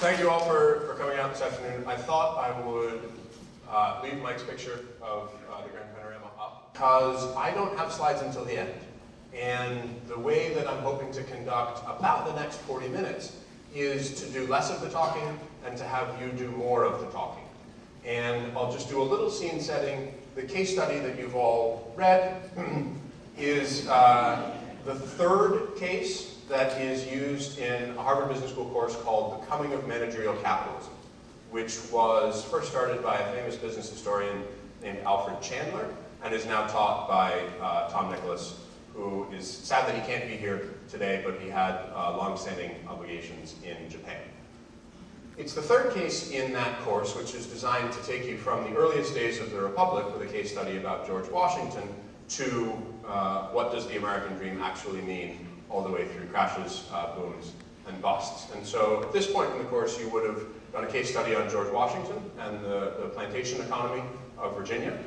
Thank you all for coming out this afternoon. I thought I would leave Mike's picture of the Grand Panorama up because I don't have slides until the end. And the way that I'm hoping to conduct about the next 40 minutes is to do less of the talking and to have you do more of the talking. And I'll just do a little scene setting. The case study that you've all read is the third case that is used in a Harvard Business School course called The Coming of Managerial Capitalism, which was first started by a famous business historian named Alfred Chandler and is now taught by Tom Nicholas, who is sad that he can't be here today, but he had long-standing obligations in Japan. It's the third case in that course, which is designed to take you from the earliest days of the Republic with a case study about George Washington to what does the American dream actually mean all the way through crashes, booms, and busts. And so at this point in the course, you would have done a case study on George Washington and the plantation economy of Virginia.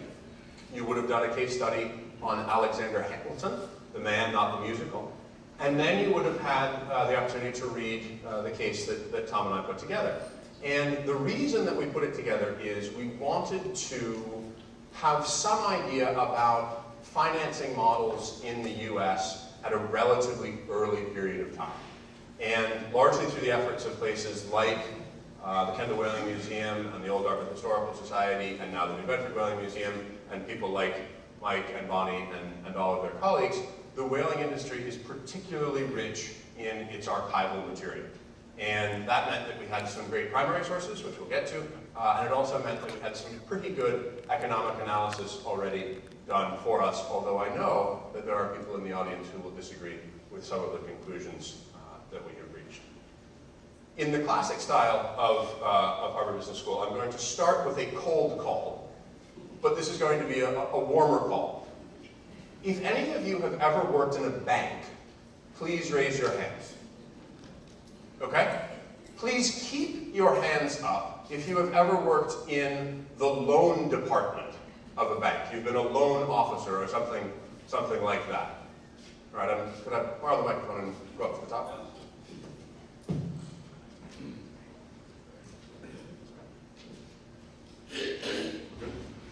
You would have done a case study on Alexander Hamilton, the man, not the musical. And then you would have had the opportunity to read the case that Tom and I put together. And the reason that we put it together is we wanted to have some idea about financing models in the US at a relatively early period of time. And largely through the efforts of places like the Kendall Whaling Museum and the Old Dartmouth Historical Society and now the New Bedford Whaling Museum and people like Mike and Bonnie and all of their colleagues, the whaling industry is particularly rich in its archival material. And that meant that we had some great primary sources, which we'll get to, and it also meant that we had some pretty good economic analysis already done for us, although I know that there are people in the audience who will disagree with some of the conclusions that we have reached. In the classic style of Harvard Business School, I'm going to start with a cold call, but this is going to be a warmer call. If any of you have ever worked in a bank, please raise your hands. Okay? Please keep your hands up if you have ever worked in the loan department of a bank. You've been a loan officer or something like that. All right, could I borrow the microphone and go up to the top?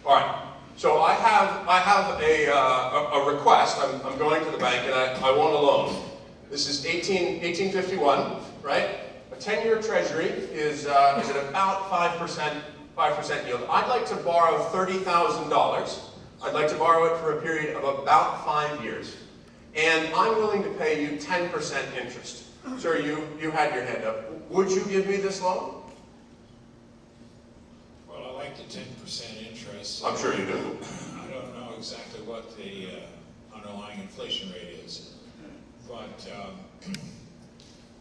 All right. So I have a request. I'm going to the bank and I want a loan. This is 1851, right? A 10-year treasury is at about 5% yield. I'd like to borrow $30,000. I'd like to borrow it for a period of about 5 years. And I'm willing to pay you 10% interest. Sir, you had your hand up. Would you give me this loan? Well, I like the 10% interest. I'm sure you do. I don't know exactly what the underlying inflation rate is, but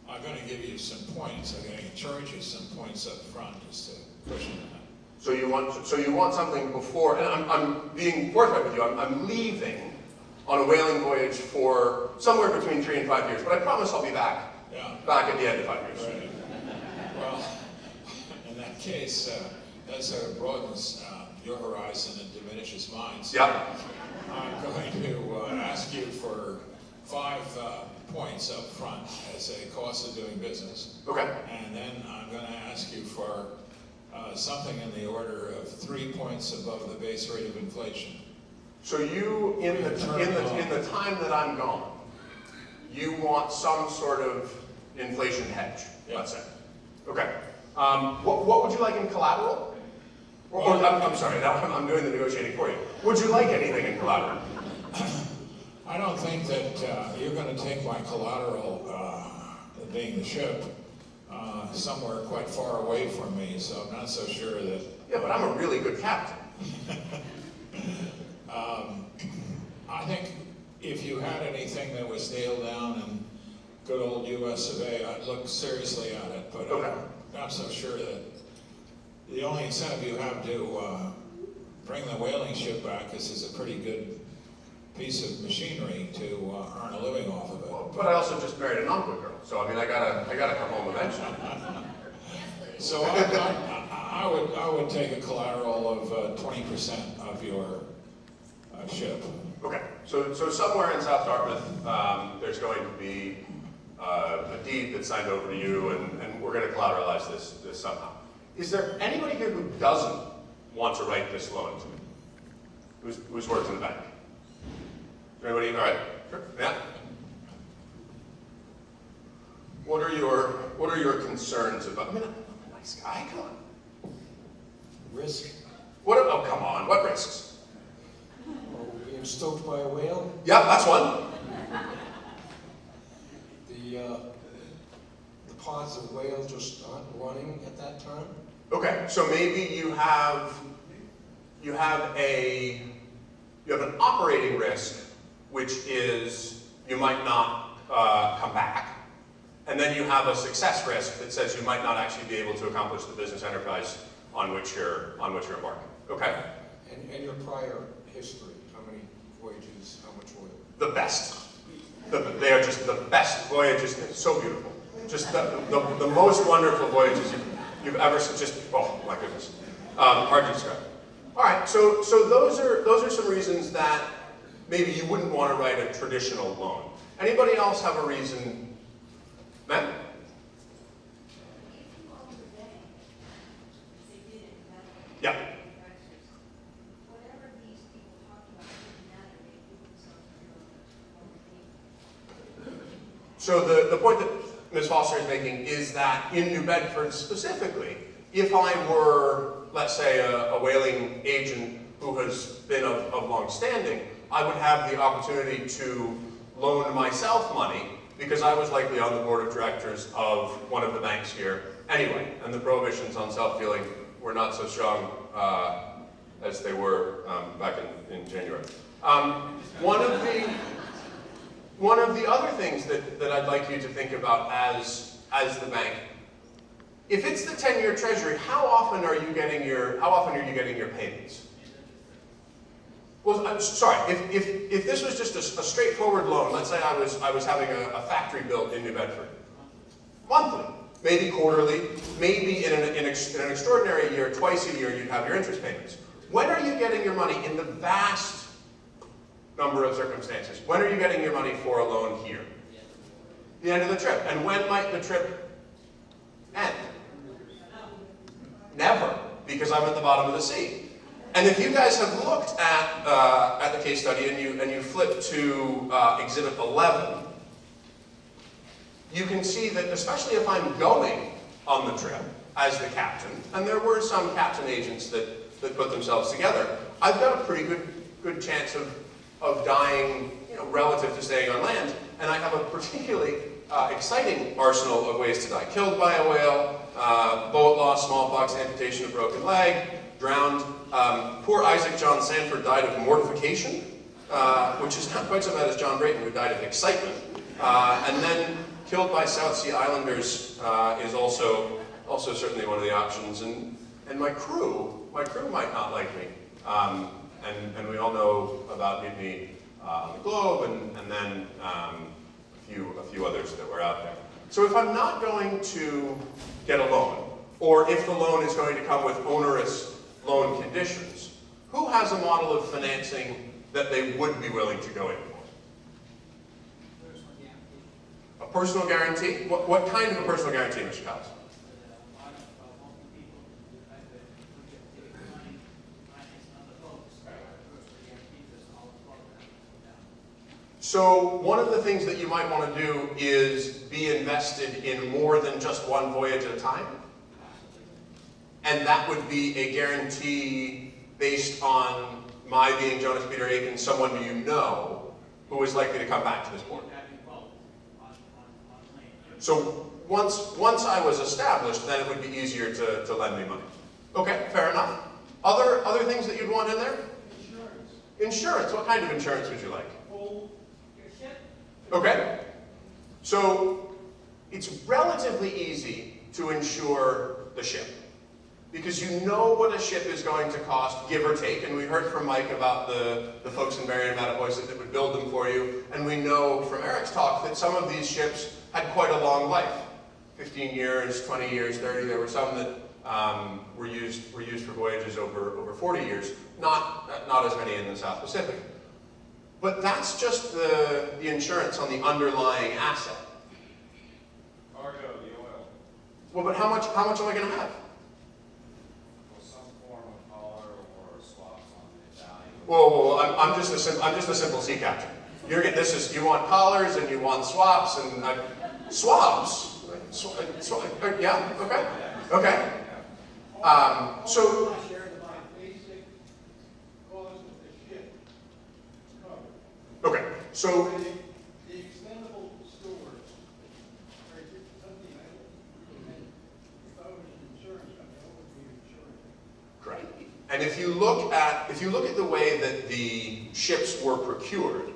I'm going to give you some points. I'm going to charge you some points up front just to cushion that. So you want something before, and I'm being forthright with you. I'm leaving on a whaling voyage for somewhere between 3 and 5 years, but I promise I'll be back. Yeah. Back at the end of 5 years. Right. Well, in that case, that sort of broadens your horizon and diminishes mine. So yeah. I'm going to ask you for 5 points up front as a cost of doing business. Okay. And then I'm going to ask you for something in the order of 3 points above the base rate of inflation. So you, in the time that I'm gone, you want some sort of inflation hedge, let's say. Okay. What would you like in collateral? I'm sorry, I'm doing the negotiating for you. Would you like anything in collateral? I don't think that you're going to take my collateral, being the ship, somewhere quite far away from me, so I'm not so sure that... Yeah, but I'm a really good captain. I think if you had anything that was nailed down in good old US of A, I'd look seriously at it, but okay. I'm not so sure that the only incentive you have to bring the whaling ship back is it's a pretty good piece of machinery to earn a living off of it. Well, but I also just married a non-quick girl, so I mean I gotta come home eventually. So I would take a collateral of 20% of your ship. Okay, so somewhere in South Dartmouth, there's going to be a deed that's signed over to you, and we're going to collateralize this somehow. Is there anybody here who doesn't want to write this loan to me? Who's worked in the bank? Anybody? All right. Sure. Yeah. What are your concerns about? I mean, I'm a nice guy. Come on. Risk. Oh, come on. What risks? Being stoked by a whale. Yeah, that's one. The pods of whale just aren't running at that time. Okay, so maybe you have an operating risk, which is you might not come back, and then you have a success risk that says you might not actually be able to accomplish the business enterprise on which you're embarking. Okay. And your prior history, how many voyages, how much oil? The best. They are just the best voyages. They're so beautiful. Just the most wonderful voyages you've ever seen. Just, oh my goodness. Hard to describe. All right, so those are some reasons that maybe you wouldn't want to write a traditional loan. Anybody else have a reason? Matt? Yeah. So the point that Ms. Foster is making is that in New Bedford specifically, if I were, let's say, a whaling agent who has been of long standing, I would have the opportunity to loan myself money because I was likely on the board of directors of one of the banks here anyway, and the prohibitions on self-dealing were not so strong as they were back in January. One of the other things that I'd like you to think about as the bank, if it's the 10-year treasury, how often are you getting your payments? Well, I'm sorry, if this was just a straightforward loan, let's say I was having a factory built in New Bedford, monthly, maybe quarterly, maybe in an extraordinary year, twice a year, you'd have your interest payments. When are you getting your money in the vast number of circumstances? When are you getting your money for a loan here? The end of the trip. And when might the trip end? Never, because I'm at the bottom of the sea. And if you guys have looked at the case study and you flip to Exhibit 11, you can see that especially if I'm going on the trip as the captain, and there were some captain agents that put themselves together, I've got a pretty good chance of dying, relative to staying on land, and I have a particularly exciting arsenal of ways to die. Killed by a whale, boat loss, smallpox, amputation of broken leg, drowned. Poor Isaac John Sanford died of mortification, which is not quite so bad as John Brayton, who died of excitement. And then killed by South Sea Islanders is also certainly one of the options. And my crew might not like me. And we all know about mutiny on the Globe, and then a few others that were out there. So if I'm not going to get a loan, or if the loan is going to come with onerous loan conditions, who has a model of financing that they would be willing to go in for? A personal guarantee? What kind of a personal guarantee, Mr. Collins? So one of the things that you might want to do is be invested in more than just one voyage at a time. And that would be a guarantee based on my being Jonas Peter Akins, someone you know, who is likely to come back to this port. So once I was established, then it would be easier to lend me money. Okay, fair enough. Other things that you'd want in there? Insurance. Insurance. What kind of insurance would you like? Whole ship. Okay. So it's relatively easy to insure the ship, because you know what a ship is going to cost, give or take, and we heard from Mike about the folks in Marion and Mattapoisett that would build them for you, and we know from Eric's talk that some of these ships had quite a long life, 15 years, 20 years, 30. There were some that were used for voyages over 40 years, not as many in the South Pacific. But that's just the insurance on the underlying asset. Cargo, the oil. Well, but how much am I going to have? Well, some form of collar or swaps on the value. Whoa, I'm just a simple sea captain. You're getting you want collars and you want swaps and swaps. Yeah. Okay. Okay. So. Basic cost of the ship covered. Okay. So. The expendable stores, or something I don't, if I was an insurance company, I would be insuring. Correct. And if you look at the way that the ships were procured,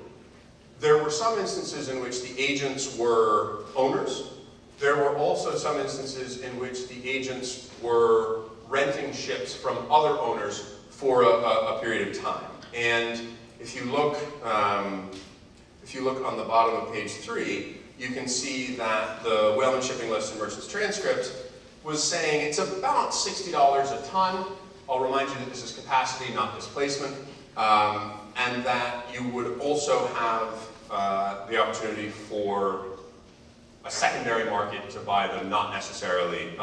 there were some instances in which the agents were owners. There were also some instances in which the agents were renting ships from other owners for a period of time. And if you look on the bottom of page 3, you can see that the Whaleman Shipping List and Merchants Transcript was saying it's about $60 a ton. I'll remind you that this is capacity, not displacement, and that you would also have the opportunity for a secondary market to buy them, not necessarily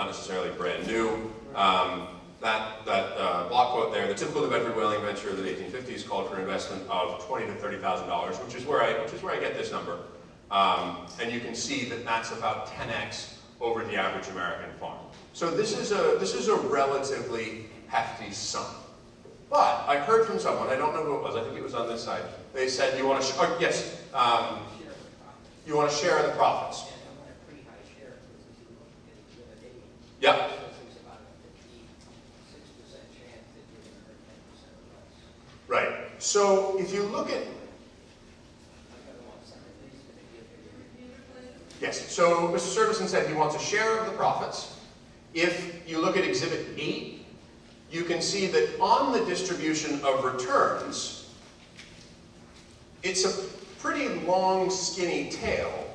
brand new. That block quote there, the typical New Bedford whaling venture of the 1850s called for an investment of $20,000 to $30,000, which is where I get this number. And you can see that that's about 10x over the average American farm. So this is a relatively hefty sum. But I heard from someone, I don't know who it was, I think it was on this side. They said, you want to, you want to share in the profits. Yep. Right. So if you look at, yes. So Mr. Servison said he wants a share of the profits. If you look at Exhibit 8, you can see that on the distribution of returns, it's a pretty long, skinny tail.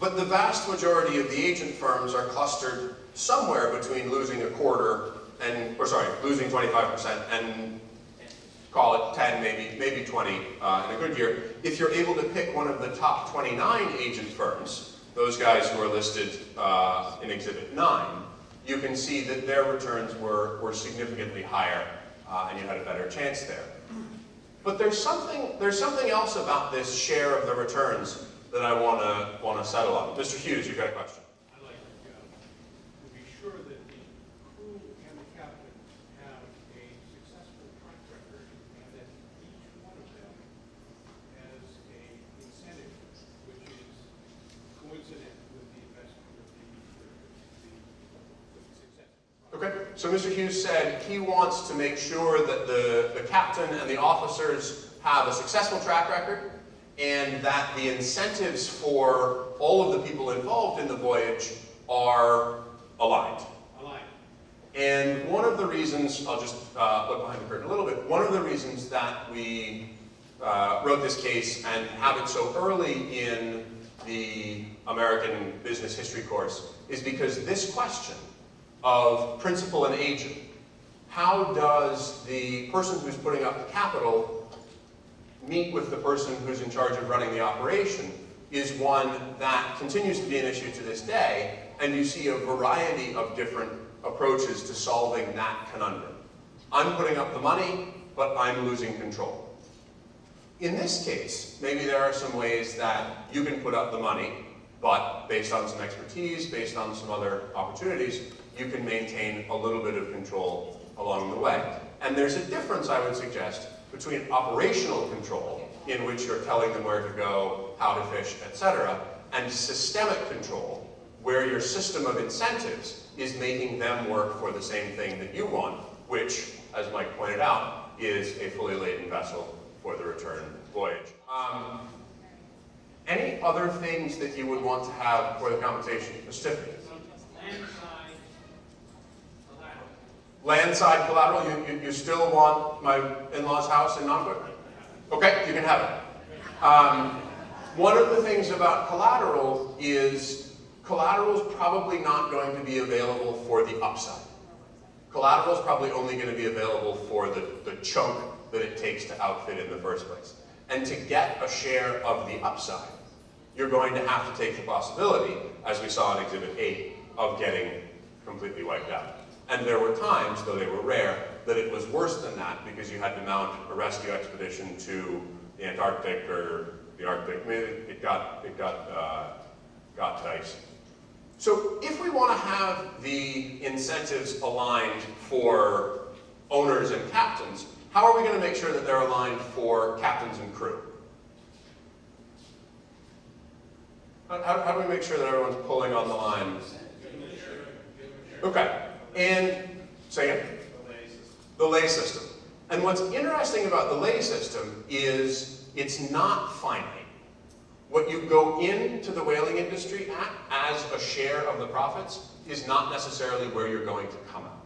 But the vast majority of the agent firms are clustered somewhere between losing a quarter and, losing 25% and call it 10, maybe 20 in a good year. If you're able to pick one of the top 29 agent firms, those guys who are listed in Exhibit 9, you can see that their returns were significantly higher, and you had a better chance there. But there's something else about this share of the returns that I want to settle on. Mr. Hughes, you've got a question. I'd like to be sure that the crew and the captain have a successful track record and that each one of them has a incentive which is coincident with the investment of the success. Okay, so Mr. Hughes said he wants to make sure that the captain and the officers have a successful track record and that the incentives for all of the people involved in the voyage are aligned. And one of the reasons, I'll just look behind the curtain a little bit, one of the reasons that we wrote this case and have it so early in the American business history course is because this question of principal and agent, how does the person who's putting up the capital meet with the person who's in charge of running the operation, is one that continues to be an issue to this day, and you see a variety of different approaches to solving that conundrum. I'm putting up the money, but I'm losing control. In this case, maybe there are some ways that you can put up the money, but based on some expertise, based on some other opportunities, you can maintain a little bit of control along the way. And there's a difference, I would suggest, between operational control, in which you're telling them where to go, how to fish, etc., and systemic control, where your system of incentives is making them work for the same thing that you want, which, as Mike pointed out, is a fully laden vessel for the return voyage. Any other things that you would want to have for the compensation? Ms. Tiffany? Landside collateral, you still want my in-laws' house in Norfolk? Okay, you can have it. One of the things about collateral is probably not going to be available for the upside. Collateral is probably only going to be available for the chunk that it takes to outfit in the first place. And to get a share of the upside, you're going to have to take the possibility, as we saw in Exhibit 8, of getting completely wiped out. And there were times, though they were rare, that it was worse than that because you had to mount a rescue expedition to the Antarctic or the Arctic. I mean, it got dicey. So if we want to have the incentives aligned for owners and captains, how are we going to make sure that they're aligned for captains and crew? How do we make sure that everyone's pulling on the line? Okay, and say again? The lay system. And what's interesting about the lay system is it's not finite. What you go into the whaling industry at as a share of the profits is not necessarily where you're going to come out.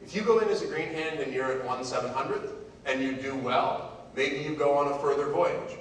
If you go in as a green hand and you're at 1/700th and you do well, maybe you go on a further voyage.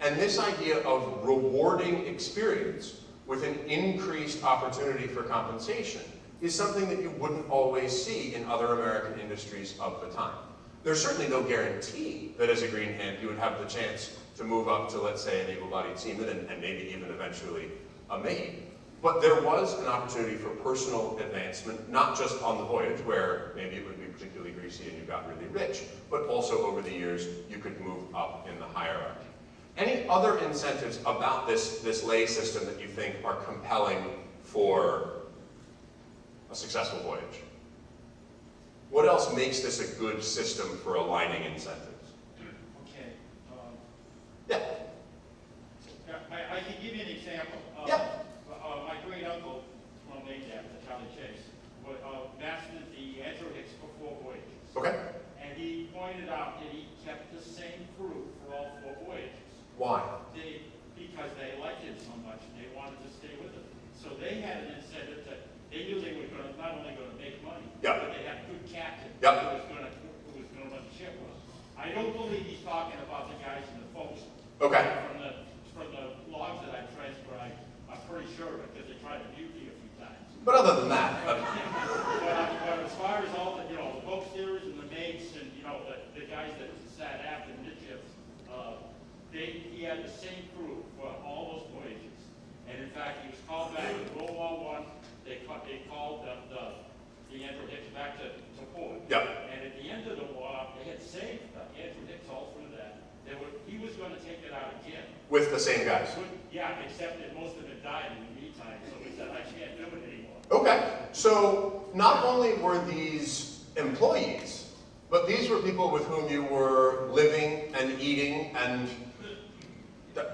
And this idea of rewarding experience with an increased opportunity for compensation is something that you wouldn't always see in other American industries of the time. There's certainly no guarantee that as a green hand you would have the chance to move up to, let's say, an able-bodied seaman and maybe even eventually a maid. But there was an opportunity for personal advancement, not just on the voyage, where maybe it would be particularly greasy and you got really rich, but also over the years you could move up in the hierarchy. Any other incentives about this lay system that you think are compelling for a successful voyage? What else makes this a good system for aligning incentives? Okay. Yeah. I can give you an example. Yeah. My great uncle, well named after Charlie Chase, mastered the Hicks for 4 voyages. Okay. And he pointed out that he kept the same crew for all 4 voyages. Why? Because they liked him so much and they wanted to stay with him. So they had an incentive that they knew they were not only going to make money, Yep. but they had a good captain Yep. who was going to run the ship well. I don't believe he's talking about the guys in the folks. Okay. From the logs that I transcribed, I'm pretty sure because they tried to mute me a few times. But other than that, But as far as all the, the boat steerers and the mates and, the guys that sat aft and midships, he had the same crew for all those voyages. And in fact, he was called back in World War I. They called the Andrew Hicks back to port. Yep. And at the end of the war, they had saved Andrew Hicks all through that. He was going to take it out again. with the same guys. Yeah, except that most of it died in the meantime, so he said, I can't do it anymore. Okay, so not only were these employees, but these were people with whom you were living and eating and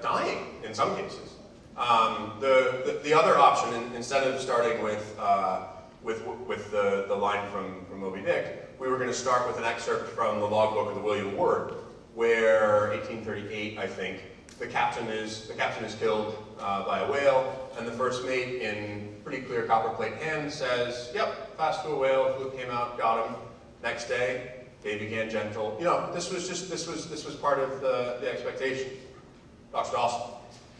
dying in some cases. The other option, instead of starting with the line from Moby Dick, we were going to start with an excerpt from the logbook of the William Ward, where 1838, I think, the captain is killed by a whale, and the first mate, in pretty clear copperplate hand, says, "Yep, fast to a whale. Fluke came out, got him. Next day, they began gentle." This was part of the expectation. Dr. Dawson.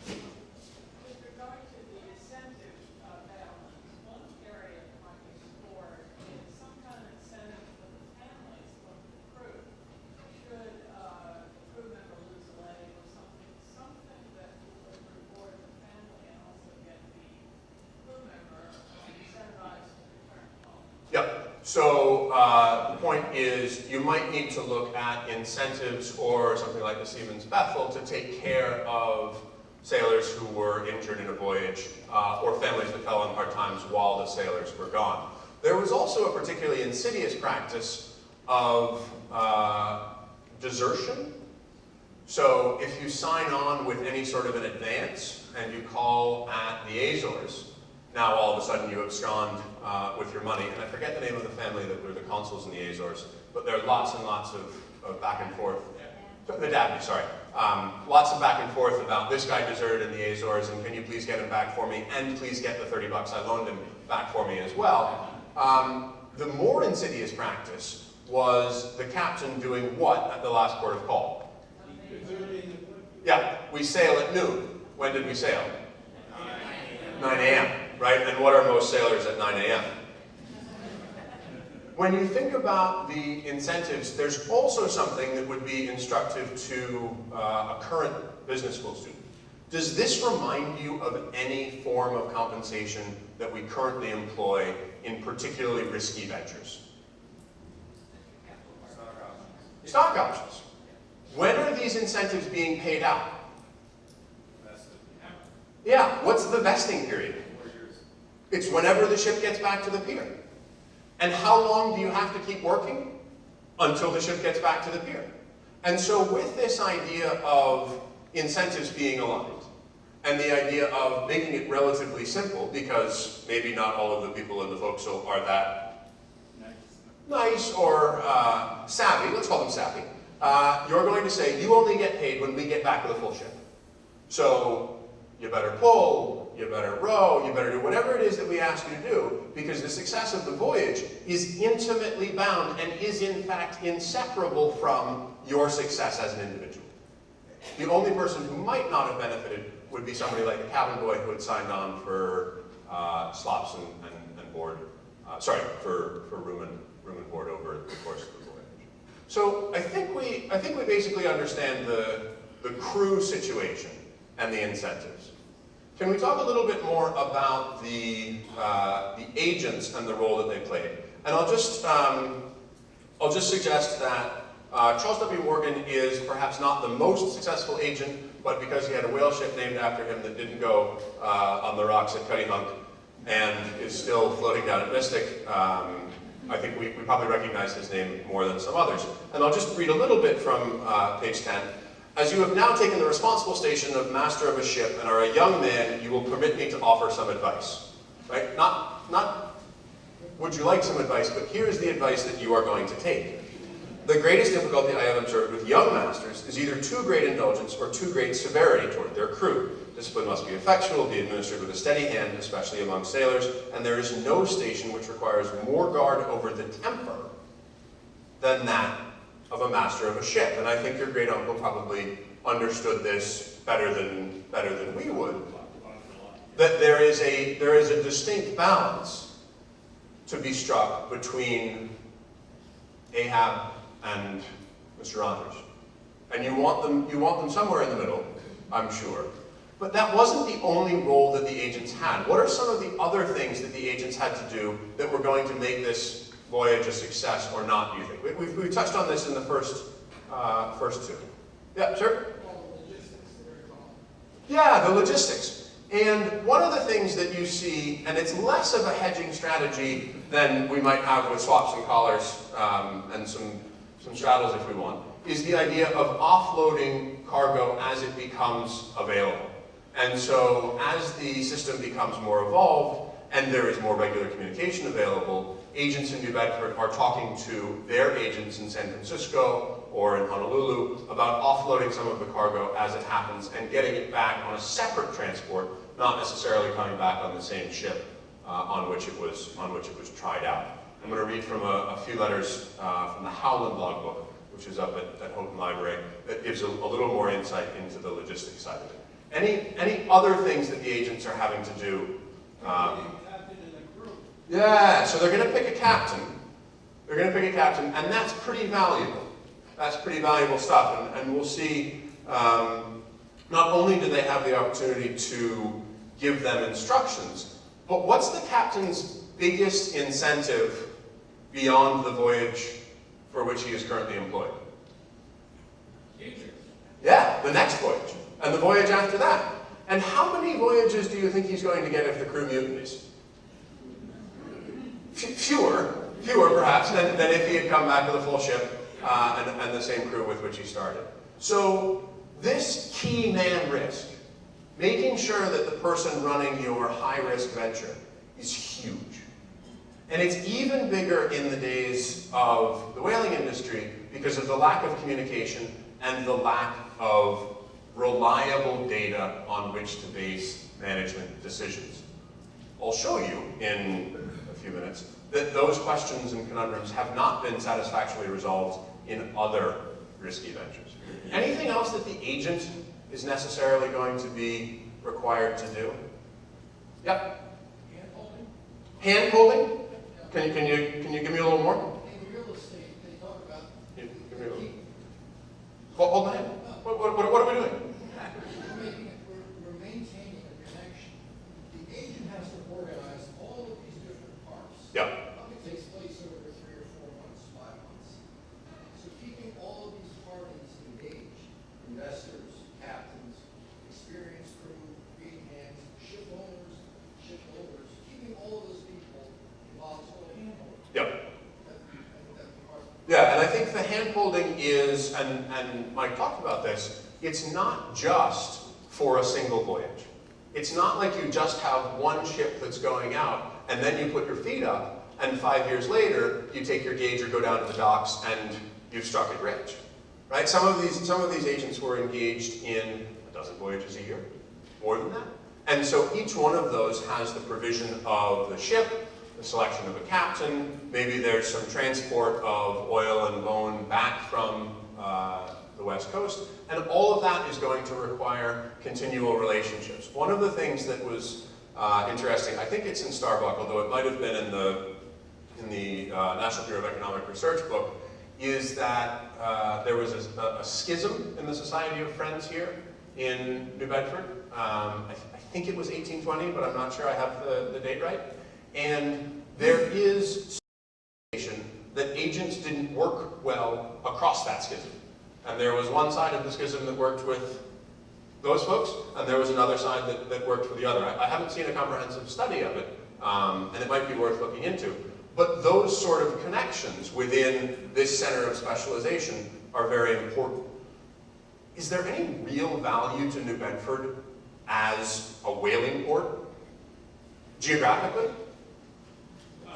With regard to the incentive balance, one area that might be explored is some kind of incentive for the families of the crew. Should the crew member lose a leg or something that would reward the family and also get the crew member incentivized to return home. Yep. So the point is, you might need to look at incentives or something like the Seaman's Bethel to take care of sailors who were injured in a voyage or families that fell on hard times while the sailors were gone. There was also a particularly insidious practice of desertion. So if you sign on with any sort of an advance and you call at the Azores, now all of a sudden you abscond with your money. And I forget the name of the family that were the consuls in the Azores, but there are lots and lots of back and forth. The Dabney, sorry. Lots of back and forth about this guy deserted in the Azores, and can you please get him back for me, and please get the $30 I loaned him back for me as well. The more insidious practice was the captain doing what at the last port of call? Yeah, we sail at noon. When did we sail? 9 a.m., right? And what are most sailors at 9 a.m.? When you think about the incentives, there's also something that would be instructive to a current business school student. Does this remind you of any form of compensation that we currently employ in particularly risky ventures? Stock options. When are these incentives being paid out? Yeah, what's the vesting period? 4 years. It's whenever the ship gets back to the pier. And how long do you have to keep working? Until the ship gets back to the pier. And so with this idea of incentives being aligned, and the idea of making it relatively simple, because maybe not all of the people in the forecastle are that nice or savvy, let's call them savvy, you're going to say, you only get paid when we get back to the full ship. So you better pull, you better row, you better do whatever it is that we ask you to do, because the success of the voyage is intimately bound and is in fact inseparable from your success as an individual. The only person who might not have benefited would be somebody like a cabin boy who had signed on for slops and board, for room and board over the course of the voyage. So I think we basically understand the crew situation and the incentives. Can we talk a little bit more about the agents and the role that they played? And I'll just suggest that Charles W. Morgan is perhaps not the most successful agent, but because he had a whale ship named after him that didn't go on the rocks at Cuttyhunk and is still floating down at Mystic, I think we probably recognize his name more than some others. And I'll just read a little bit from page 10. As you have now taken the responsible station of master of a ship and are a young man, you will permit me to offer some advice. Right? Not would you like some advice, but here's the advice that you are going to take. The greatest difficulty I have observed with young masters is either too great indulgence or too great severity toward their crew. Discipline must be effectual, be administered with a steady hand, especially among sailors, and there is no station which requires more guard over the temper than that of a master of a ship. And I think your great uncle probably understood this better than we would. That there is a distinct balance to be struck between Ahab and Mr. Anders. And you want them somewhere in the middle, I'm sure. But that wasn't the only role that the agents had. What are some of the other things that the agents had to do that were going to make this voyage a success or not, do you think? We've touched on this in the first two. Yeah, sir? Yeah, the logistics. And one of the things that you see, and it's less of a hedging strategy than we might have with swaps and collars and some straddles if we want, is the idea of offloading cargo as it becomes available. And so as the system becomes more evolved and there is more regular communication available, agents in New Bedford are talking to their agents in San Francisco or in Honolulu about offloading some of the cargo as it happens and getting it back on a separate transport, not necessarily coming back on the same ship on which it was tried out. I'm going to read from a few letters from the Howland logbook, which is up at Houghton Library, that gives a little more insight into the logistics side of it. Any other things that the agents are having to do? Yeah, so they're going to pick a captain. They're going to pick a captain, and that's pretty valuable. That's pretty valuable stuff, and we'll see. Not only do they have the opportunity to give them instructions, but what's the captain's biggest incentive beyond the voyage for which he is currently employed? Yeah, the next voyage, and the voyage after that. And how many voyages do you think he's going to get if the crew mutinies? Fewer perhaps than if he had come back with a full ship and the same crew with which he started. So this key man risk, making sure that the person running your high-risk venture is huge. And it's even bigger in the days of the whaling industry because of the lack of communication and the lack of reliable data on which to base management decisions. I'll show you in a few minutes that those questions and conundrums have not been satisfactorily resolved in other risky ventures. Anything else that the agent is necessarily going to be required to do? Yep. Hand holding? Can you give me a little more? In real estate, they talk about. Give me a little. Hold my hand. What are we doing? We're and Mike talked about this, it's not just for a single voyage. It's not like you just have one ship that's going out, and then you put your feet up, and 5 years later, you take your gauge or go down to the docks, and you've struck it rich. Right? Some of these agents were engaged in a dozen voyages a year, more than that. And so each one of those has the provision of the ship, the selection of a captain, maybe there's some transport of oil and bone back from the West Coast, and all of that is going to require continual relationships. One of the things that was interesting, I think it's in Starbuck, although it might have been in the National Bureau of Economic Research book, is that there was a schism in the Society of Friends here in New Bedford. I think it was 1820, but I'm not sure I have the date right. And there is speculation that agents didn't work well across that schism. And there was one side of the schism that worked with those folks, and there was another side that worked for the other. I haven't seen a comprehensive study of it, and it might be worth looking into. But those sort of connections within this center of specialization are very important. Is there any real value to New Bedford as a whaling port, geographically? I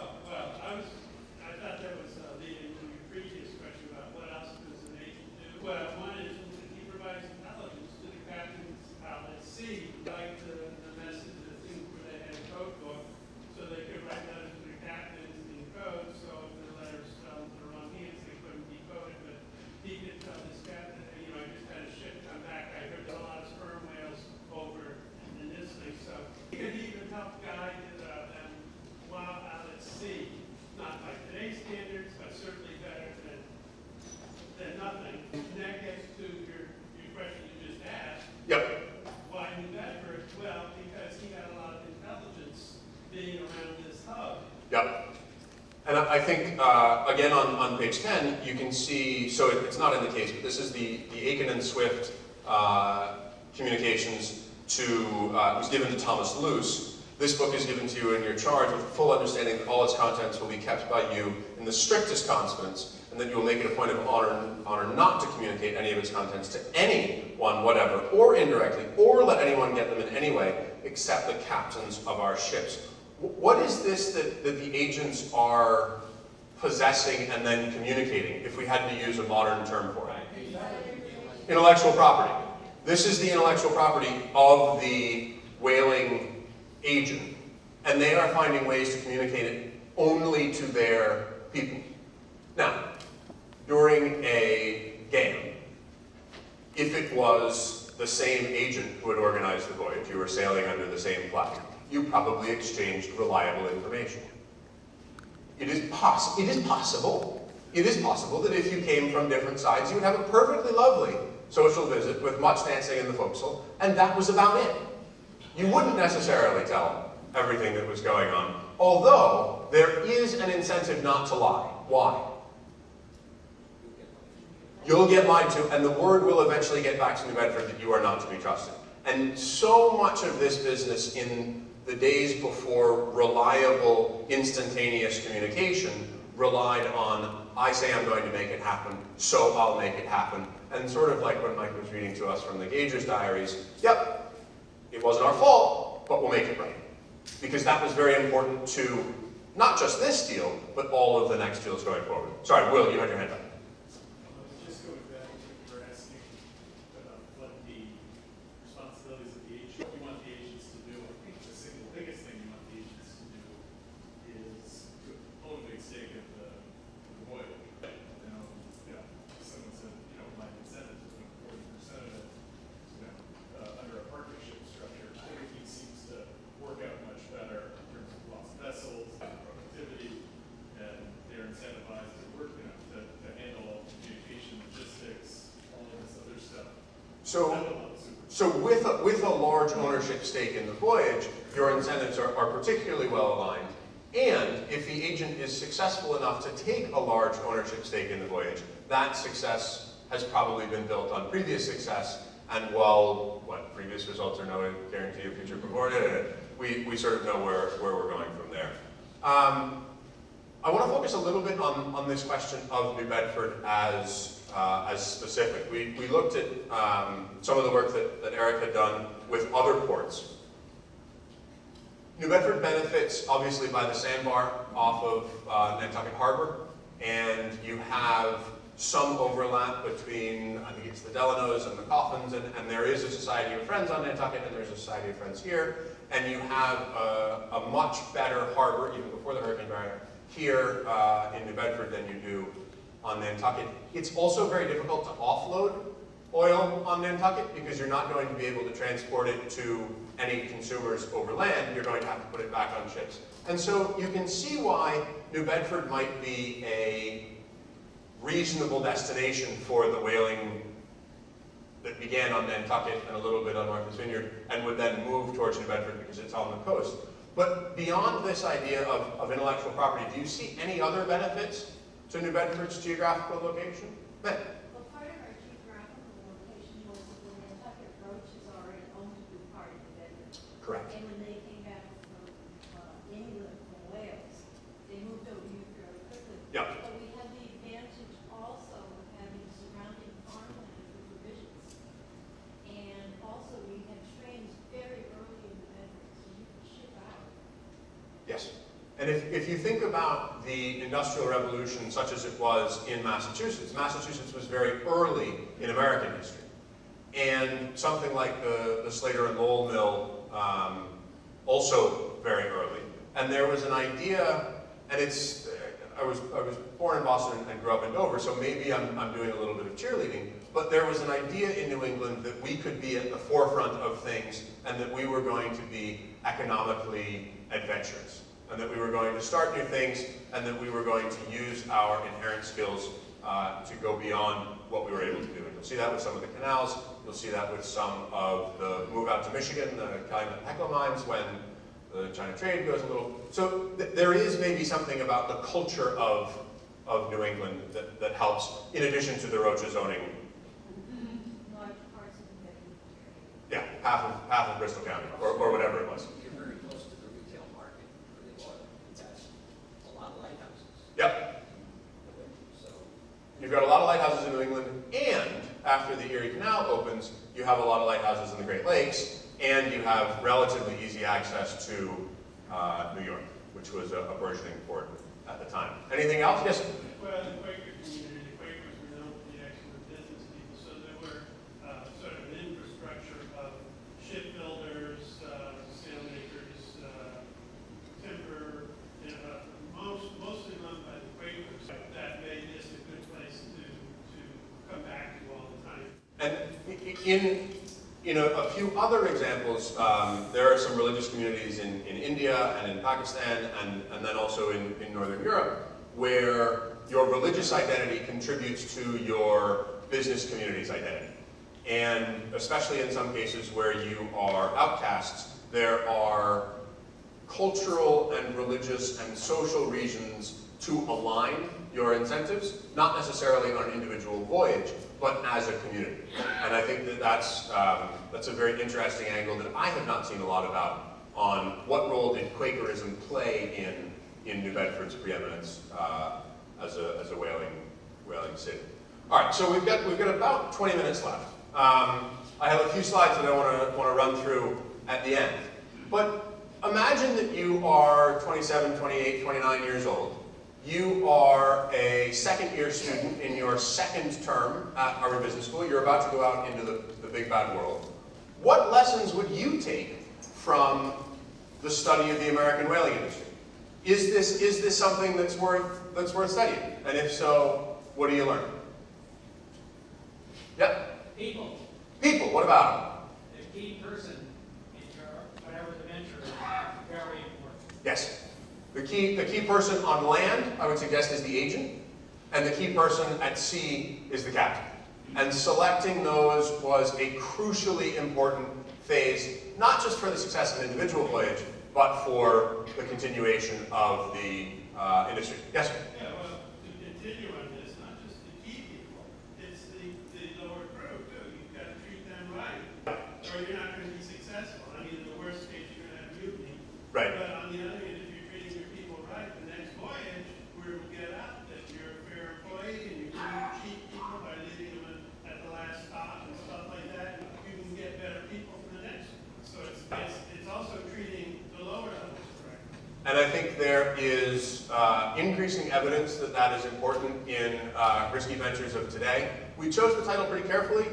thought that was leading to your previous question about what else does an agent do. Well, one is he provides intelligence to the captains out at sea, like the message, the thing where they had a code book, so they could write letters to the captains in code, so if the letters fell into the wrong hands, they couldn't decode it, but he could tell this captain, you know, I just had a ship come back, I heard a lot of sperm whales over in this thing, so he could even help guide them while out at sea. Not by today's standards, but certainly better than nothing. And that gets to your question you just asked. Yep. Why New Bedford? Well, because he had a lot of intelligence being around this hub. Yep. And I think, again, on page 10, you can see, so it's not in the case, but this is the Aiken and Swift communications it was given to Thomas Luce. This book is given to you in your charge with full understanding that all its contents will be kept by you in the strictest confidence, and that you will make it a point of honor not to communicate any of its contents to anyone, whatever, or indirectly, or let anyone get them in any way, except the captains of our ships. What is this that the agents are possessing and then communicating, if we had to use a modern term for it? Intellectual property. This is the intellectual property of the whaling agent, and they are finding ways to communicate it only to their people. Now, during a game, if it was the same agent who had organized the voyage, you were sailing under the same flag, you probably exchanged reliable information. It is possible that if you came from different sides, you would have a perfectly lovely social visit with much dancing in the forecastle, and that was about it. You wouldn't necessarily tell everything that was going on, although there is an incentive not to lie. Why? You'll get lied to, and the word will eventually get back to New Bedford that you are not to be trusted. And so much of this business in the days before reliable, instantaneous communication relied on, I say I'm going to make it happen, so I'll make it happen. And sort of like when Mike was reading to us from the Gauger's diaries, yep, it wasn't our fault, but we'll make it right. Because that was very important to not just this deal, but all of the next deals going forward. Sorry, Will, you had your hand up. Just going back to what you were asking about what the responsibilities of the agent, what you want the agents to do. I think the single biggest thing you want the agents to do is to own the stake of the voyage. Someone said, my incentive is 40% of it. Under a partnership structure, everything seems to work out much better in terms of lost vessels, productivity, and they're incentivized to work, to handle all the communication, logistics, all of this other stuff. So with a large ownership stake in the voyage, your incentives are particularly well aligned. And if the agent is successful enough to take a large ownership stake in the voyage, that success has probably been built on previous success. And while previous results are no guarantee of future performance, we sort of know where we're going from there. I want to focus a little bit on this question of New Bedford as as specific. We looked at some of the work that Eric had done with other ports. New Bedford benefits, obviously, by the sandbar off of Nantucket Harbor, and you have some overlap between, I think it's the Delanos and the Coffins, and there is a Society of Friends on Nantucket, and there's a Society of Friends here, and you have a much better harbor, even before the hurricane barrier, here in New Bedford than you do on Nantucket. It's also very difficult to offload oil on Nantucket because you're not going to be able to transport it to any consumers over land. You're going to have to put it back on ships. And so you can see why New Bedford might be a reasonable destination for the whaling that began on Nantucket and a little bit on Martha's Vineyard and would then move towards New Bedford because it's on the coast. But beyond this idea of intellectual property, do you see any other benefits to New Bedford's geographical location? Ben? Well, part of our geographical location was that the Nantucket roaches already owned a good part of New Bedford. Correct. And when they came back from England, from Wales, they moved over here fairly quickly. Yep. But we had the advantage also of having surrounding farmland for provisions. And also we had trains very early in New Bedford, so you could ship out. Yes. And if you think about the Industrial Revolution such as it was in Massachusetts, Massachusetts was very early in American history. And something like the Slater and Lowell mill, also very early. And there was an idea, and it's, I was born in Boston and grew up in Dover, so maybe I'm doing a little bit of cheerleading, but there was an idea in New England that we could be at the forefront of things and that we were going to be economically adventurous. And that we were going to start new things, and that we were going to use our inherent skills to go beyond what we were able to do. And you'll see that with some of the canals. You'll see that with some of the move out to Michigan, the Calumet Hecla mines, when the China trade goes a little. So there is maybe something about the culture of New England that helps, in addition to the roaches owning. Large parts of New Bedford. Yeah, half of Bristol County, or whatever it was. Yep. You've got a lot of lighthouses in New England, and after the Erie Canal opens, you have a lot of lighthouses in the Great Lakes, and you have relatively easy access to New York, which was a burgeoning port at the time. Anything else? Yes? Well, the Quaker community, the Quakers were known to be excellent business people, so there were sort of an infrastructure of shipbuilders, sailmakers, timber, mostly run by the Quakers. That made this a good place to come back to all the time. And in a few other examples, there are some religious communities in India and in Pakistan and then also in Northern Europe where your religious identity contributes to your business community's identity. And especially in some cases where you are outcasts, there are cultural and religious and social reasons to align your incentives, not necessarily on an individual voyage, but as a community. And I think that's a very interesting angle that I have not seen a lot about on what role did Quakerism play in New Bedford's preeminence as a whaling city. All right, so we've got about 20 minutes left. I have a few slides that I want to run through at the end. But imagine that you are 27, 28, 29 years old. You are a second-year student in your second term at Harvard Business School. You're about to go out into the big bad world. What lessons would you take from the study of the American whaling industry? Is this something that's worth studying? And if so, what do you learn? Yep. People. People. What about them? The key person in your whatever the venture is very important. Yes. The key person on land, I would suggest, is the agent, and the key person at sea is the captain. And selecting those was a crucially important phase, not just for the success of an individual voyage, but for the continuation of the industry. Yes, sir? Yeah, well, to continue on this, not just the key people, it's the lower crew, too. You've got to treat them right, or you're not going to be successful. I mean, in the worst case, you're going to have mutiny. Right. But on the other hand, if you're treating your people right, the next voyage, word will get out that you're a fair employee and you treat people by the And I think there is increasing evidence that that is important in risky ventures of today. We chose the title pretty carefully.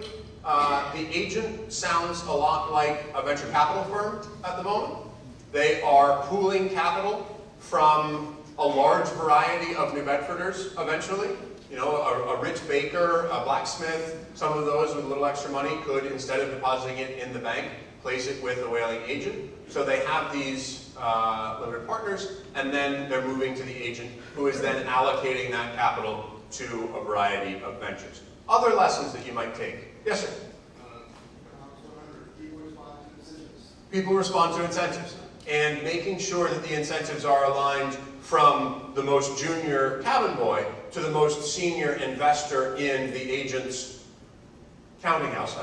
The agent sounds a lot like a venture capital firm at the moment. They are pooling capital from a large variety of New Bedforders eventually. You know, a rich baker, a blacksmith, some of those with a little extra money could, instead of depositing it in the bank, place it with a whaling agent. So they have these limited partners, and then they're moving to the agent, who is then allocating that capital to a variety of ventures. Other lessons that you might take. Yes, sir? People respond to incentives. And making sure that the incentives are aligned from the most junior cabin boy to the most senior investor in the agent's counting house.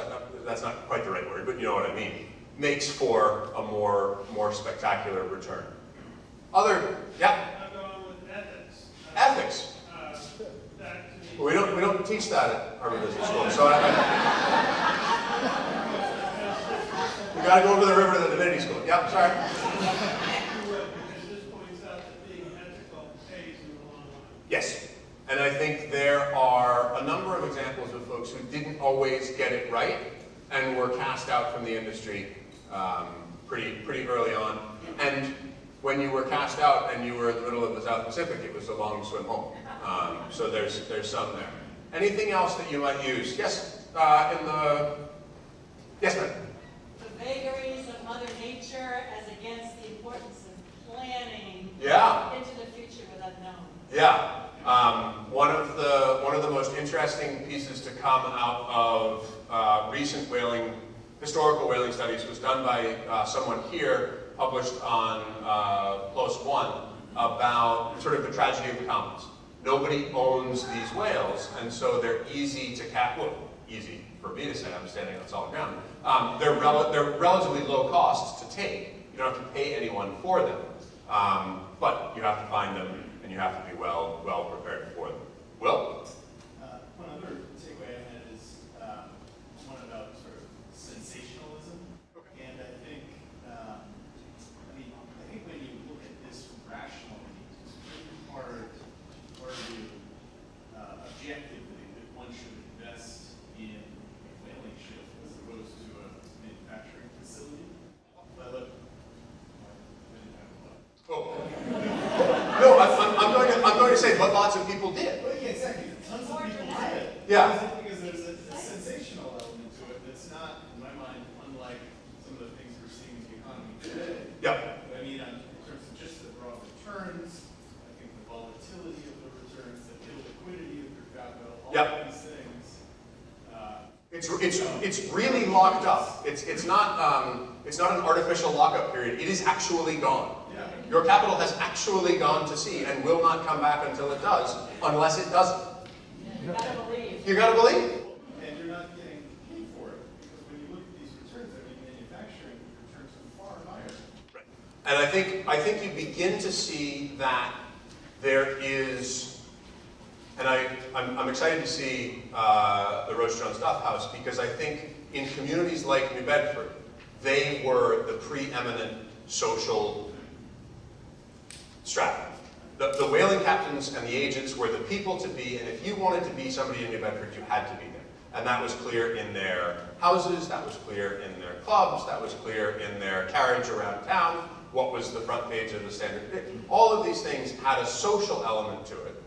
That's not quite the right word, but you know what I mean. Makes for a more spectacular return. Other, yeah? I'm going with ethics. Ethics. Well, we don't teach that at Harvard Business School, so we got to go over the river to the divinity school. Yep, sorry. This points out that being ethical pays in the long run. Yes, and I think there are a number of examples of folks who didn't always get it right and were cast out from the industry pretty early on. And when you were cast out and you were in the middle of the South Pacific, it was a long swim home. So there's some there. Anything else that you might use? Yes, yes, ma'am. The vagaries of Mother Nature as against the importance of planning into the future with unknown. Yeah. One of the most interesting pieces to come out of recent historical whaling studies was done by someone here, published on PLOS One, about sort of the tragedy of the commons. Nobody owns these whales, and so they're easy to catch. Well, easy for me to say, I'm standing on solid ground. They're relatively low cost to take. You don't have to pay anyone for them, but you have to find them, and you have to be well prepared for them. Will? One other takeaway I had is one about sort of sensationalism, and I think when you look at this rationally, it's really hard to argue objectively that one should invest in a whaling ship as opposed to a manufacturing facility. But look, I didn't have a lot. Oh. No, I'm going to say, but lots of people did. Well, yeah, exactly. Tons of people did. Yeah. Because there's a sensational element to it that's not, in my mind, unlike some of the things we're seeing in the economy today. Yep. I mean, in terms of just the raw returns, I think the volatility of the returns, the illiquidity of your capital, all of these things. It's really locked up. It's not an artificial lockup period. It is actually gone. Yeah. Your capital has actually gone to sea and will not come back until it does, unless it doesn't. You gotta believe. You gotta believe. And you're not getting paid for it, because when you look at these returns, I mean, manufacturing returns are far higher. Right. And I think you begin to see that there is, and I'm excited to see the Roche Jones Duff House, because I think in communities like New Bedford, they were the preeminent social strata. The whaling captains and the agents were the people to be, and if you wanted to be somebody in New Bedford, you had to be there. And that was clear in their houses, that was clear in their clubs, that was clear in their carriage around town, what was the front page of the Standard. All of these things had a social element to it.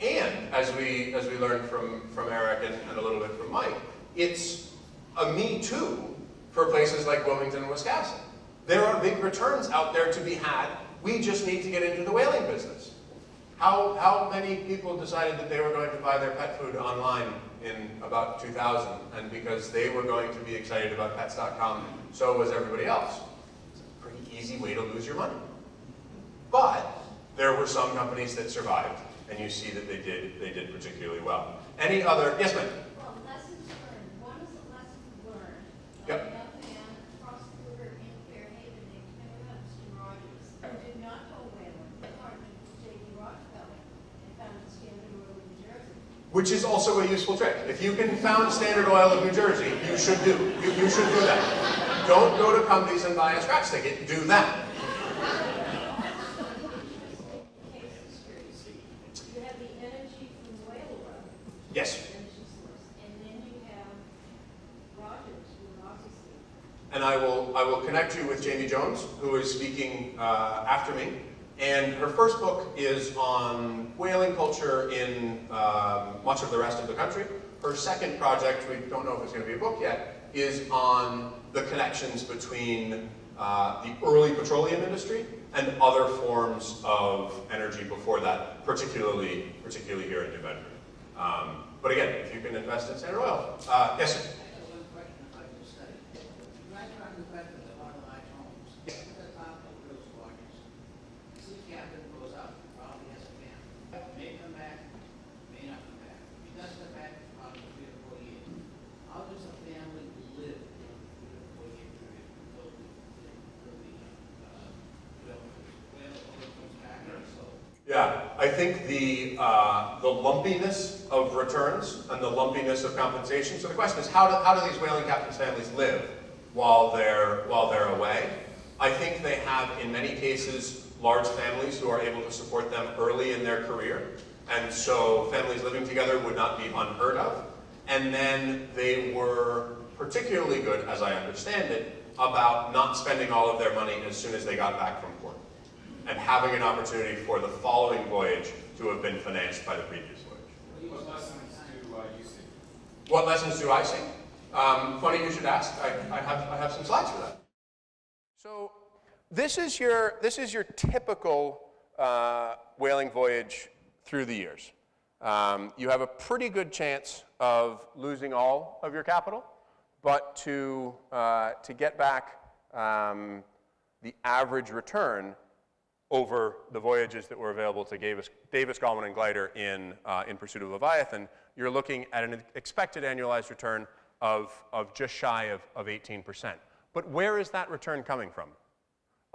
And as we learned from Eric and a little bit from Mike, it's a me too for places like Wilmington and Wisconsin. There are big returns out there to be had. We just need to get into the whaling business. How many people decided that they were going to buy their pet food online in about 2000, and because they were going to be excited about pets.com, so was everybody else? It's a pretty easy way to lose your money. But there were some companies that survived, and you see that they did particularly well. Any other? Yes, ma'am. Well, lessons learned. One is a lesson learned. Yep. A young man across the border in Fairhaven named Rogers, who did not go whaling, but partnered with J.D. Rockefeller and founded Standard Oil of New Jersey. Which is also a useful trick. If you can found Standard Oil of New Jersey, you should do. You should do that. Don't go to companies and buy a scratch ticket. Do that. connect you with Jamie Jones, who is speaking after me. And her first book is on whaling culture in much of the rest of the country. Her second project, we don't know if it's going to be a book yet, is on the connections between the early petroleum industry and other forms of energy before that, particularly here in New Bedford. But again, if you can invest in Standard Oil. Yes, sir? One question about your study. You write around the fact that a lot of large homes, at the top of those watches, the sea captain goes out, probably has a family. May come back, may not come back. If he does come back, it's probably 3 or 4 years. How does a family live during the 3 or 4 year period until the comes back and so? Yeah, I think the lumpiness of returns and the lumpiness of compensation. So the question is, how do these whaling captains' families live while they're away? I think they have, in many cases, large families who are able to support them early in their career, and so families living together would not be unheard of. And then they were particularly good, as I understand it, about not spending all of their money as soon as they got back from port, and having an opportunity for the following voyage to have been financed by the previous voyage. What lessons do you see? What lessons do I see? Funny you should ask. I have some slides for that. So this is your typical whaling voyage through the years. You have a pretty good chance of losing all of your capital, but to get back the average return over the voyages that were available to Davis, Gallman, and Gleiter in Pursuit of Leviathan, you're looking at an expected annualized return of just shy of 18%. But where is that return coming from?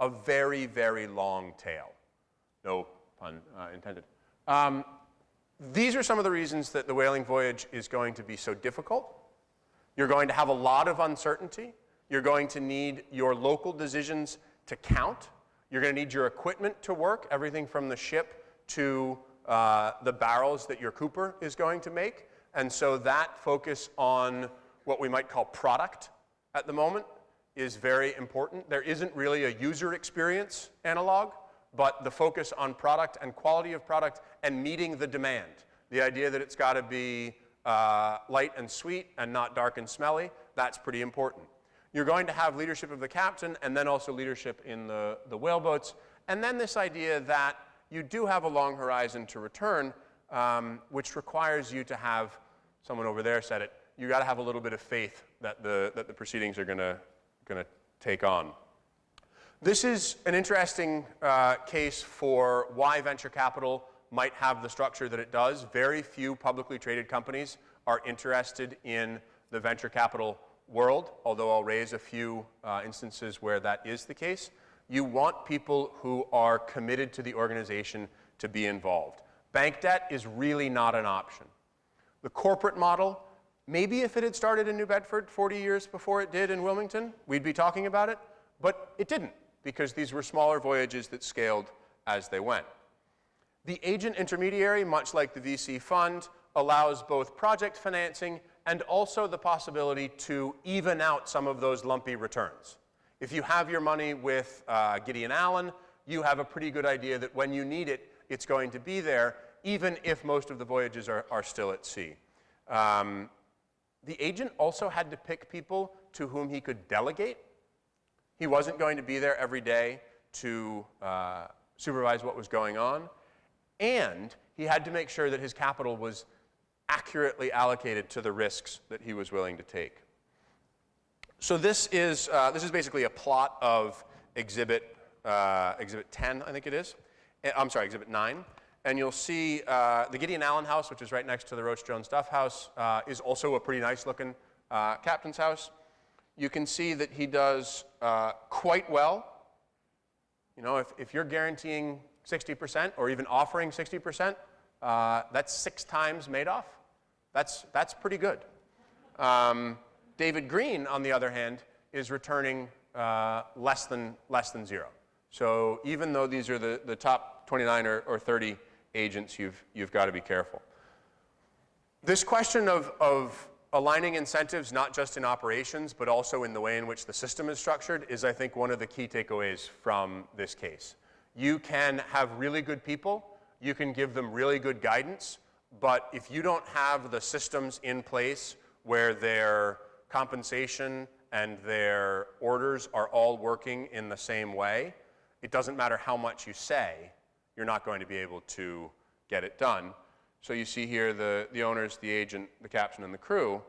A very, very long tail. No pun intended. These are some of the reasons that the whaling voyage is going to be so difficult. You're going to have a lot of uncertainty. You're going to need your local decisions to count. You're going to need your equipment to work, everything from the ship to the barrels that your cooper is going to make. And so that focus on what we might call product at the moment is very important. There isn't really a user experience analog, but the focus on product and quality of product and meeting the demand. The idea that it's got to be light and sweet and not dark and smelly, that's pretty important. You're going to have leadership of the captain and then also leadership in the whaleboats. And then this idea that you do have a long horizon to return, which requires you to have, someone over there said it, you got to have a little bit of faith that the proceedings are going to take on. This is an interesting case for why venture capital might have the structure that it does. Very few publicly traded companies are interested in the venture capital world, although I'll raise a few instances where that is the case. You want people who are committed to the organization to be involved. Bank debt is really not an option. The corporate model, maybe if it had started in New Bedford 40 years before it did in Wilmington, we'd be talking about it, but it didn't, because these were smaller voyages that scaled as they went. The agent intermediary, much like the VC fund, allows both project financing and also the possibility to even out some of those lumpy returns. If you have your money with Gideon Allen, you have a pretty good idea that when you need it, it's going to be there, even if most of the voyages are still at sea. The agent also had to pick people to whom he could delegate. He wasn't going to be there every day to supervise what was going on. And he had to make sure that his capital was accurately allocated to the risks that he was willing to take. So this is basically a plot of Exhibit 10, I think it is. I'm sorry, Exhibit 9. And you'll see the Gideon Allen house, which is right next to the Roach Jones Duff house, is also a pretty nice looking captain's house. You can see that he does quite well. You know, if you're guaranteeing 60% or even offering 60%, that's 6 times Madoff. That's pretty good. David Green, on the other hand, is returning less than 0. So even though these are the top 29 or 30 agents, you've got to be careful. This question of aligning incentives not just in operations, but also in the way in which the system is structured is, I think, one of the key takeaways from this case. You can have really good people, you can give them really good guidance, but if you don't have the systems in place where their compensation and their orders are all working in the same way, it doesn't matter how much you say, you're not going to be able to get it done. So you see here the owners, the agent, the captain, and the crew.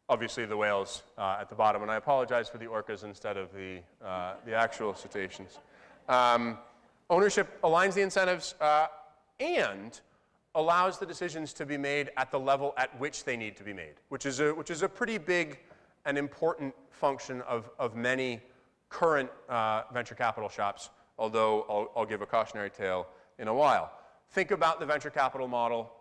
Obviously the whales at the bottom, and I apologize for the orcas instead of the actual cetaceans. Ownership aligns the incentives and allows the decisions to be made at the level at which they need to be made, which is a pretty big and important function of many current venture capital shops, although I'll give a cautionary tale in a while. Think about the venture capital model.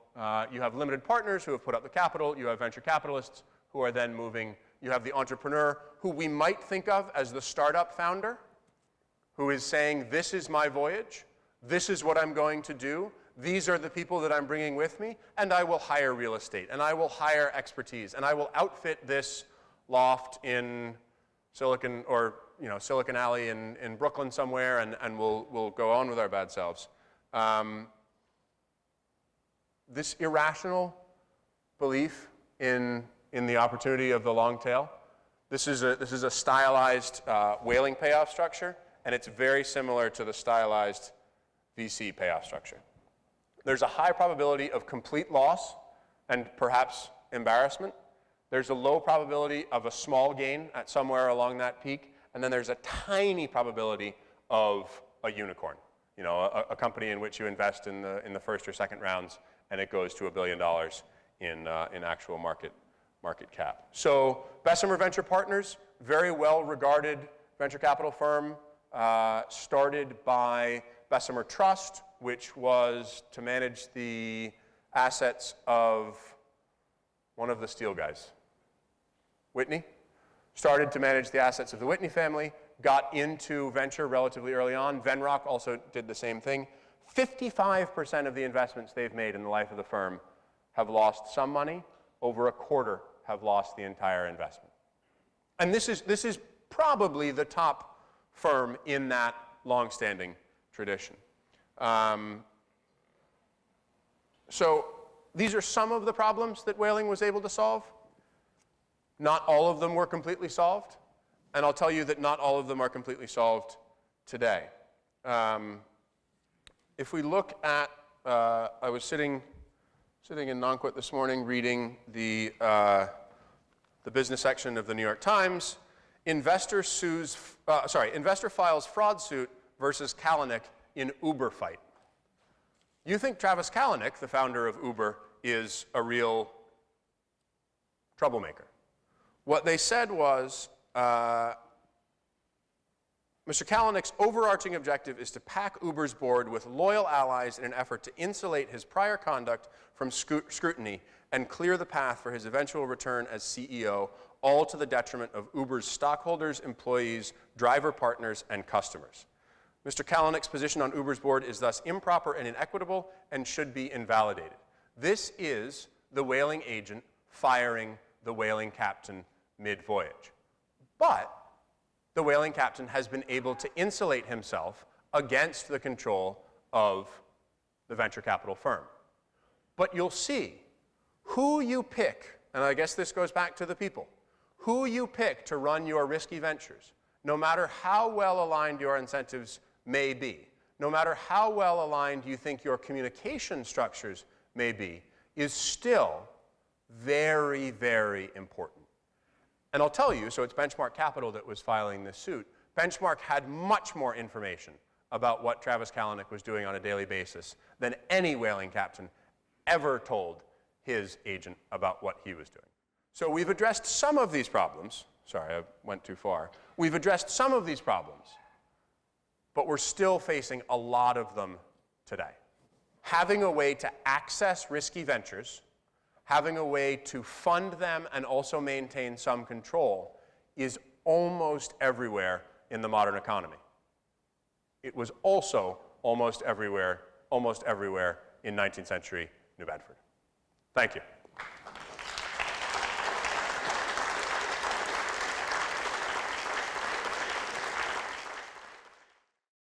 You have limited partners who have put up the capital. You have venture capitalists who are then moving. You have the entrepreneur who we might think of as the startup founder, who is saying, this is my voyage. This is what I'm going to do. These are the people that I'm bringing with me, and I will hire real estate, and I will hire expertise, and I will outfit this loft in Silicon Alley in Brooklyn somewhere, and we'll go on with our bad selves. This irrational belief in the opportunity of the long tail, this is a stylized whaling payoff structure, and it's very similar to the stylized VC payoff structure. There's a high probability of complete loss and perhaps embarrassment. There's a low probability of a small gain at somewhere along that peak, and then there's a tiny probability of a unicorn. You know, a company in which you invest in the first or second rounds, and it goes to $1 billion in actual market cap. So Bessemer Venture Partners, very well regarded venture capital firm, started by Bessemer Trust, which was to manage the assets of one of the steel guys, Whitney. Started to manage the assets of the Whitney family, got into venture relatively early on. Venrock also did the same thing. 55% of the investments they've made in the life of the firm have lost some money. Over a quarter have lost the entire investment. And this is probably the top firm in that long-standing tradition. So these are some of the problems that whaling was able to solve. Not all of them were completely solved, and I'll tell you that not all of them are completely solved today. If we look at, I was sitting in Nonquit this morning reading the business section of the New York Times. Investor files fraud suit versus Kalanick in Uber fight. You think Travis Kalanick, the founder of Uber, is a real troublemaker. What they said was, Mr. Kalanick's overarching objective is to pack Uber's board with loyal allies in an effort to insulate his prior conduct from scrutiny and clear the path for his eventual return as CEO, all to the detriment of Uber's stockholders, employees, driver partners, and customers. Mr. Kalanick's position on Uber's board is thus improper and inequitable and should be invalidated. This is the whaling agent firing the whaling captain mid-voyage. But the whaling captain has been able to insulate himself against the control of the venture capital firm. But you'll see who you pick, and I guess this goes back to the people, who you pick to run your risky ventures, no matter how well aligned your incentives may be, no matter how well aligned you think your communication structures may be, is still very, very important. And I'll tell you, so it's Benchmark Capital that was filing this suit. Benchmark had much more information about what Travis Kalanick was doing on a daily basis than any whaling captain ever told his agent about what he was doing. So we've addressed some of these problems. Sorry, I went too far. We've addressed some of these problems, but we're still facing a lot of them today. Having a way to access risky ventures, having a way to fund them and also maintain some control is almost everywhere in the modern economy. It was also almost everywhere in 19th century New Bedford. Thank you.